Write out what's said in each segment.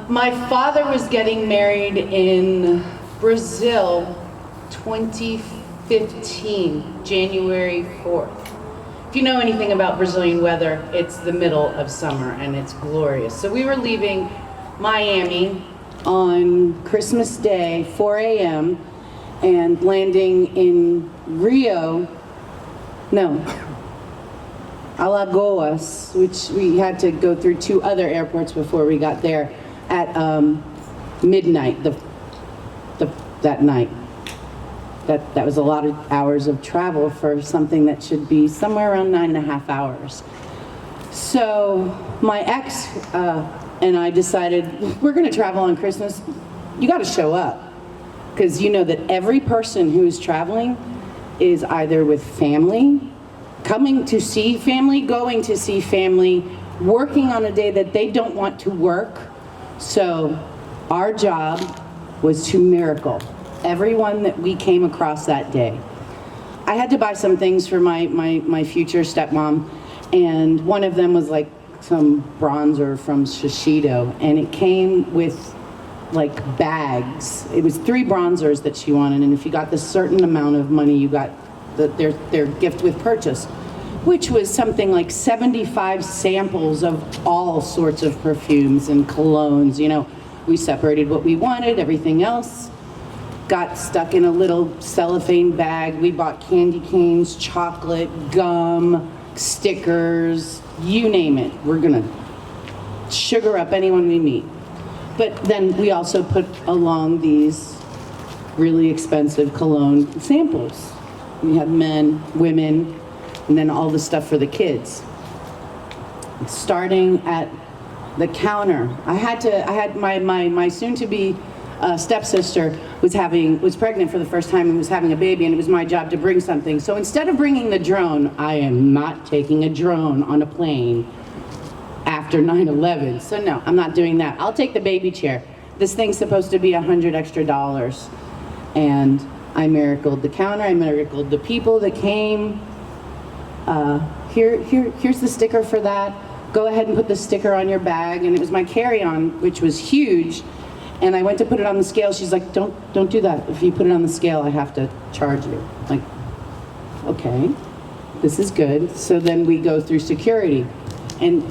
My father was getting married in Brazil 2015, January 4th. If you know anything about Brazilian weather, it's the middle of summer and it's glorious. So we were leaving Miami on Christmas Day, 4 a.m., and landing in Alagoas, which we had to go through 2 other airports before we got there at midnight that night. That was a lot of hours of travel for something that should be somewhere around 9.5 hours. So my ex and I decided, we're gonna travel on Christmas, you gotta show up. Because you know that every person who's traveling is either with family, coming to see family, going to see family, working on a day that they don't want to work. So our job was to miracle everyone that we came across that day. I had to buy some things for my future stepmom, and one of them was like some bronzer from Shiseido, and it came with like bags. It was 3 bronzers that she wanted, and if you got the certain amount of money, you got their gift with purchase, which was something like 75 samples of all sorts of perfumes and colognes. You know, we separated what we wanted, everything else got stuck in a little cellophane bag. We bought candy canes, chocolate, gum, stickers, you name it. We're gonna sugar up anyone we meet. But then we also put along these really expensive cologne samples. We had men, women, and then all the stuff for the kids. Starting at the counter, I had my soon-to-be stepsister was pregnant for the first time and was having a baby, and it was my job to bring something. So instead of bringing the drone, I am not taking a drone on a plane after 9/11. So no, I'm not doing that. I'll take the baby chair. This thing's supposed to be $100 extra. And I miracled the counter, I miracled the people that came. Here's the sticker for that. Go ahead and put the sticker on your bag. And it was my carry-on, which was huge. And I went to put it on the scale. She's like, don't do that. If you put it on the scale, I have to charge you. Like, okay, this is good. So then we go through security. And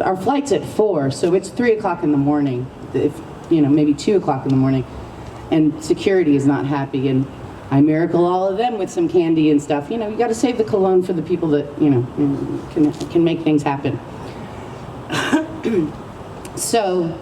our flight's at 4, so it's 3 o'clock in the morning, maybe 2 o'clock in the morning, and security is not happy, and I miracle all of them with some candy and stuff. You know, you gotta save the cologne for the people that, can make things happen. So,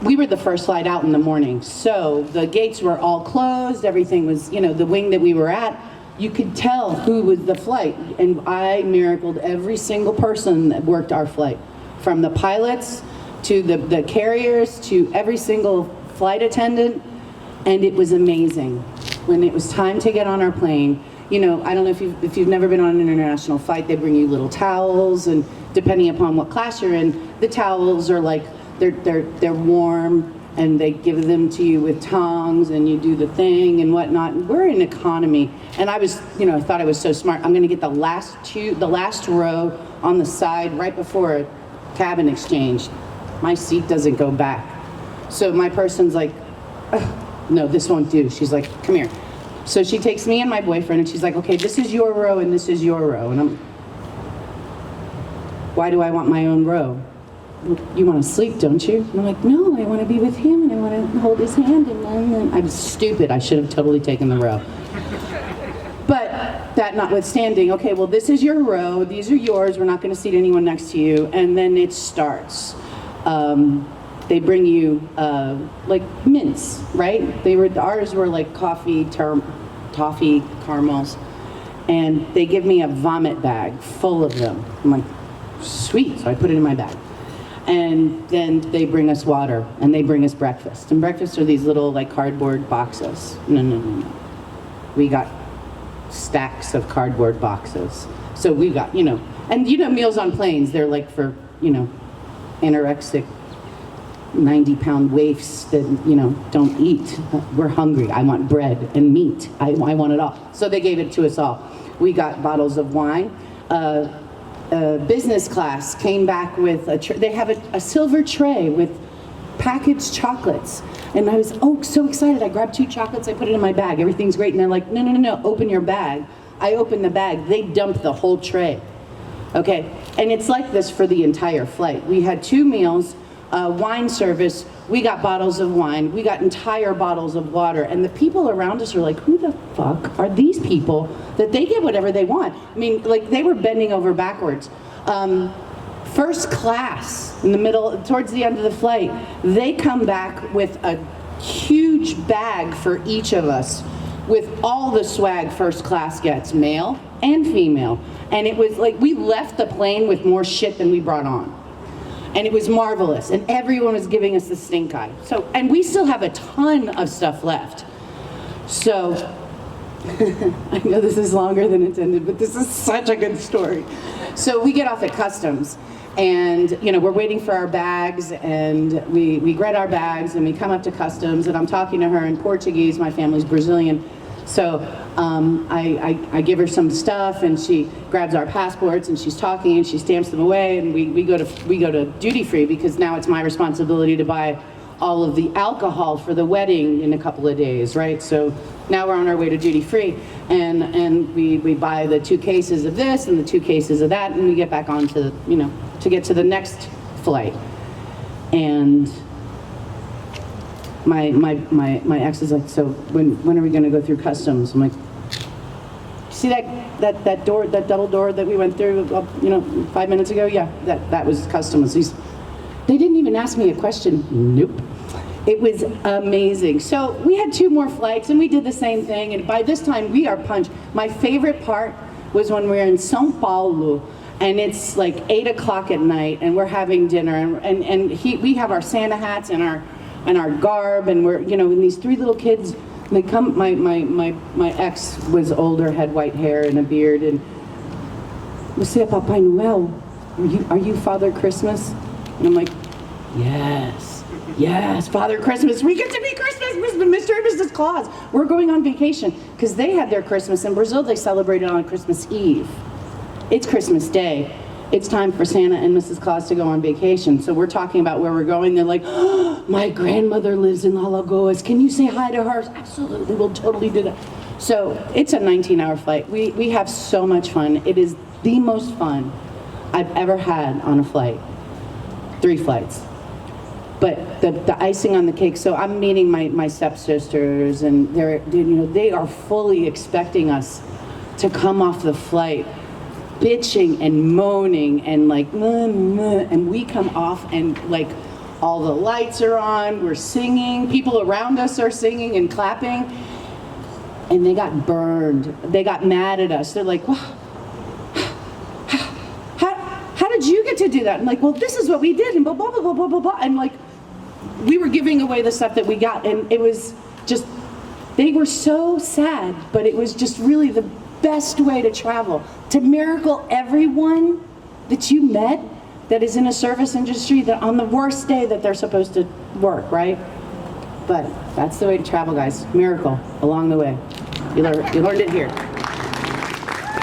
we were the first flight out in the morning, so the gates were all closed, everything was, the wing that we were at, you could tell who was the flight, and I miracled every single person that worked our flight, from the pilots to the carriers to every single flight attendant, and it was amazing. When it was time to get on our plane, I don't know if you've never been on an international flight, they bring you little towels, and depending upon what class you're in, the towels are like, they're warm, and they give them to you with tongs, and you do the thing and whatnot. We're in economy, and I was, I thought I was so smart. I'm gonna get the last row on the side right before a cabin exchange. My seat doesn't go back. So my person's like, no, this won't do. She's like, come here. So she takes me and my boyfriend, and she's like, okay, this is your row and this is your row. And why do I want my own row? You want to sleep, don't you? And I'm like, no, I want to be with him, and I want to hold his hand, and I was stupid. I should have totally taken the row. But that notwithstanding, okay, well, this is your row, these are yours, we're not going to seat anyone next to you, and then it starts. They bring you like mints, right? Ours were like toffee caramels, and they give me a vomit bag full of them. I'm like, sweet, so I put it in my bag. And then they bring us water, and they bring us breakfast. And breakfast are these little like cardboard boxes. No. We got stacks of cardboard boxes. So we got, and meals on planes, they're like for, anorexic 90-pound waifs that, don't eat. We're hungry. I want bread and meat. I want it all. So they gave it to us all. We got bottles of wine. business class came back with they have a silver tray with packaged chocolates. And I was, so excited. I grabbed 2 chocolates, I put it in my bag. Everything's great. And they're like, no, open your bag. I opened the bag. They dumped the whole tray. Okay, and it's like this for the entire flight. We had 2 meals, wine service. We got bottles of wine. We got entire bottles of water. And the people around us are like, who the fuck are these people that they get whatever they want? I mean, like, they were bending over backwards. First class, in the middle, towards the end of the flight, they come back with a huge bag for each of us with all the swag first class gets, male and female. And it was like, we left the plane with more shit than we brought on. And it was marvelous, and everyone was giving us the stink eye. So, and we still have a ton of stuff left. So, I know this is longer than intended, but this is such a good story. So we get off at customs, and we're waiting for our bags, and we get our bags, and we come up to customs, and I'm talking to her in Portuguese. My family's Brazilian. So I give her some stuff, and she grabs our passports, and she's talking, and she stamps them away, and we go to duty free, because now it's my responsibility to buy all of the alcohol for the wedding in a couple of days, right? So now we're on our way to duty free, and we buy the 2 cases of this and the 2 cases of that, and we get back on to to get to the next flight. And my ex is like, so when are we going to go through customs? I'm like, see that door, that double door that we went through 5 minutes ago? Yeah, that was customs. They didn't even ask me a question. Nope. It was amazing. So we had 2 more flights, and we did the same thing, and by this time we are punched. My favorite part was when we were in São Paulo, and it's like 8 o'clock at night, and we're having dinner, and we have our Santa hats and our garb, and we're, and these 3 little kids, they come, my ex was older, had white hair and a beard, and "Você é Papai Noel? Are you Father Christmas?" And I'm like, yes, Father Christmas. We get to be Christmas, Mr. and Mrs. Claus. We're going on vacation, because they had their Christmas in Brazil. They celebrated on Christmas Eve. It's Christmas Day. It's time for Santa and Mrs. Claus to go on vacation. So we're talking about where we're going. They're like, oh, my grandmother lives in Alagoas. Can you say hi to her? Absolutely, we'll totally do that. So it's a 19-hour flight. We have so much fun. It is the most fun I've ever had on a flight. 3 flights. But the icing on the cake, so I'm meeting my stepsisters, and they are fully expecting us to come off the flight bitching and moaning and like, and we come off, and like all the lights are on, we're singing, people around us are singing and clapping, and they got burned. They got mad at us. They're like, wow, how did you get to do that? And like, well, this is what we did, and blah, blah, blah, blah, blah, blah, blah. And like, we were giving away the stuff that we got, and it was just, they were so sad, but it was just really the best way to travel, to miracle everyone that you met that is in a service industry that on the worst day that they're supposed to work, right? But that's the way to travel, guys. Miracle along the way. You learned it here.